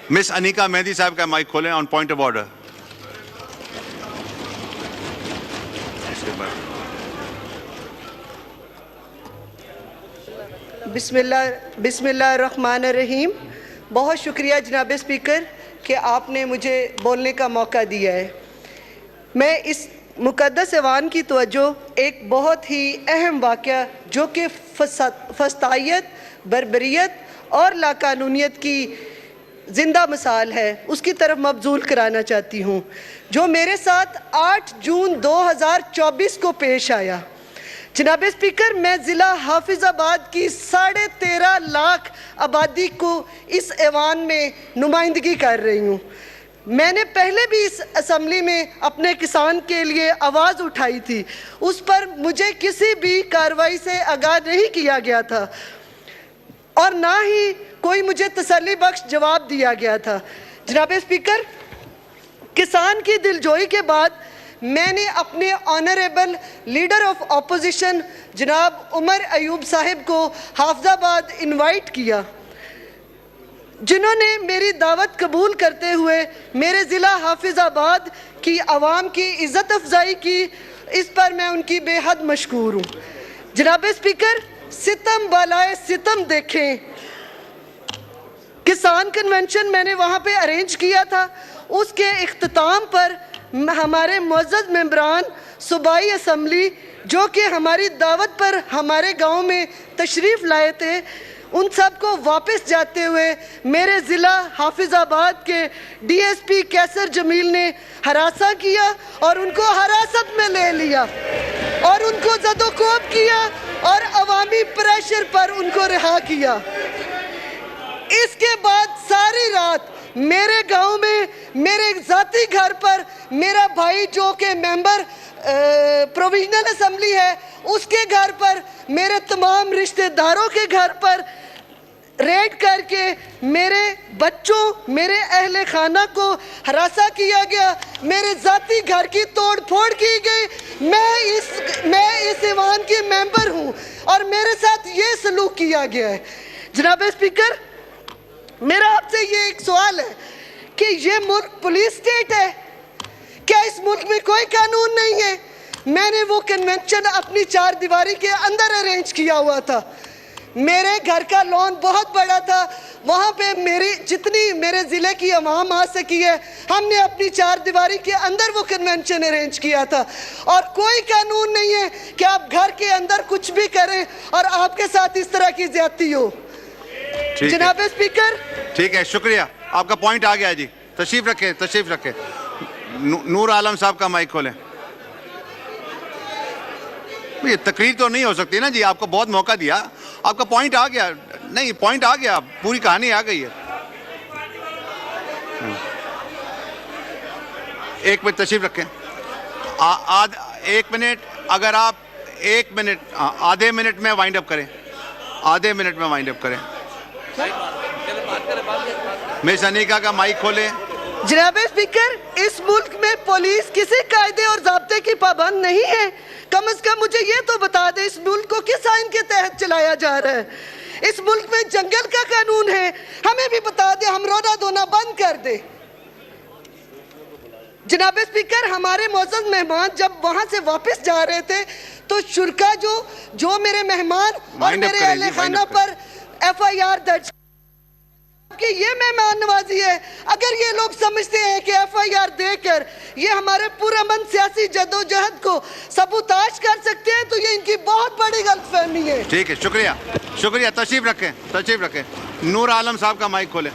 Miss Anika Mehdi साहब का mic खोलें ऑन पॉइंट ऑफ ऑर्डर। बिस्मिल्लाहिर्रहमानिर्रहीम। बहुत शुक्रिया जनाब स्पीकर कि आपने मुझे बोलने का मौका दिया है। मैं इस मुक़द्दस ऐवान की तवज्जो एक बहुत ही अहम वाक़या जो कि फसादियत, बर्बरियत और लाकानूनियत की ज़िंदा मिसाल है उसकी तरफ मबजूल कराना चाहती हूँ, जो मेरे साथ 8 जून 2024 को पेश आया। जनाब स्पीकर, मैं ज़िला हाफिज़ाबाद की 13.5 लाख आबादी को इस ऐवान में नुमाइंदगी कर रही हूँ। मैंने पहले भी इस असम्बली में अपने किसान के लिए आवाज़ उठाई थी, उस पर मुझे किसी भी कार्रवाई से आगाह नहीं किया गया था और ना ही कोई मुझे तसल्ली बख्श जवाब दिया गया था। जनाब स्पीकर, किसान की दिलजोई के बाद मैंने अपने ऑनरेबल लीडर ऑफ अपोजिशन जनाब उमर अयूब साहिब को हाफिज़ाबाद इनवाइट किया, जिन्होंने मेरी दावत कबूल करते हुए मेरे ज़िला हाफिज़ाबाद की आवाम की इज़्ज़त अफजाई की। इस पर मैं उनकी बेहद मशकूर हूँ। जनाब स्पीकर, सितम बालाए सितम देखें, किसान कन्वेंशन मैंने वहाँ पे अरेंज किया था। उसके इख्तिताम पर हमारे मुअज़्ज़ज़ मेंबरान सूबाई असम्बली जो कि हमारी दावत पर हमारे गांव में तशरीफ़ लाए थे, उन सब को वापस जाते हुए मेरे ज़िला हाफिज़ाबाद के DSP कैसर जमील ने हरासा किया और उनको हिरासत में ले लिया और उनको ज़दोकोब किया और अवामी प्रेशर पर उनको रिहा किया। इसके बाद सारी रात मेरे गांव में मेरे ज़ाती घर पर मेरा भाई जो कि मेंबर प्रोविजनल असम्बली है, उसके घर पर, मेरे तमाम रिश्तेदारों के घर पर रेड करके मेरे बच्चों, मेरे अहले खाना को हरासा किया गया, मेरे ज़ाती घर की तोड़ फोड़ की गई। मैं इस ऐवान की मेंबर हूँ और मेरे साथ ये सलूक किया गया है। जनाब स्पीकर, मेरा आपसे ये एक सवाल है कि ये मुल्क पुलिस स्टेट है, क्या इस मुल्क में कोई कानून नहीं है? मैंने वो कन्वेंशन अपनी 4 दीवारी के अंदर अरेंज किया हुआ था। मेरे घर का लॉन बहुत बड़ा था, वहाँ पे मेरी जितनी मेरे ज़िले की अवाम आ सकी है, हमने अपनी 4 दीवारी के अंदर वो कन्वेंशन अरेंज किया था और कोई कानून नहीं है कि आप घर के अंदर कुछ भी करें और आपके साथ इस तरह की ज्यादती हो। जनाब स्पीकर, ठीक है, शुक्रिया, आपका पॉइंट आ गया जी। तशरीफ रखें, तशरीफ रखें। नूर आलम साहब का माइक खोलें। ये तकरीर तो नहीं हो सकती ना जी, आपको बहुत मौका दिया, आपका पॉइंट आ गया। नहीं, पॉइंट आ गया, पूरी कहानी आ गई है। एक मिनट तशरीफ रखें। 1 मिनट, अगर आप 1 मिनट, आधे मिनट में वाइंड अप करें, आधे मिनट में वाइंड अप करें। मिस अनीका का माइक खोलें। जनाब स्पीकर, इस मुल्क में पुलिस किसी कायदे और ज़ाब्ते की पाबंद नहीं है। कम से कम मुझे ये तो बता दे इस मुल्क को किस आइन के तहत चलाया जा रहा है। इस मुल्क में जंगल का कानून है, हमें भी बता दे, हम रोना धोना बंद कर दे। जनाब स्पीकर, हमारे मुअज़्ज़ज़ मेहमान जब वहाँ से वापस जा रहे थे तो शुरका जो मेरे मेहमान और मेरे अहले खाना पर FIR दर्ज कि ये मेहमान नवाजी है। अगर ये लोग समझते हैं कि FIR देकर ये हमारे पुरअमन सियासी जदोजहद को सबूताज कर सकते हैं, तो ये इनकी बहुत बड़ी गलतफहमी है। ठीक है, शुक्रिया, शुक्रिया। तशरीफ रखें, तशरीफ रखें। नूर आलम साहब का माइक खोलें।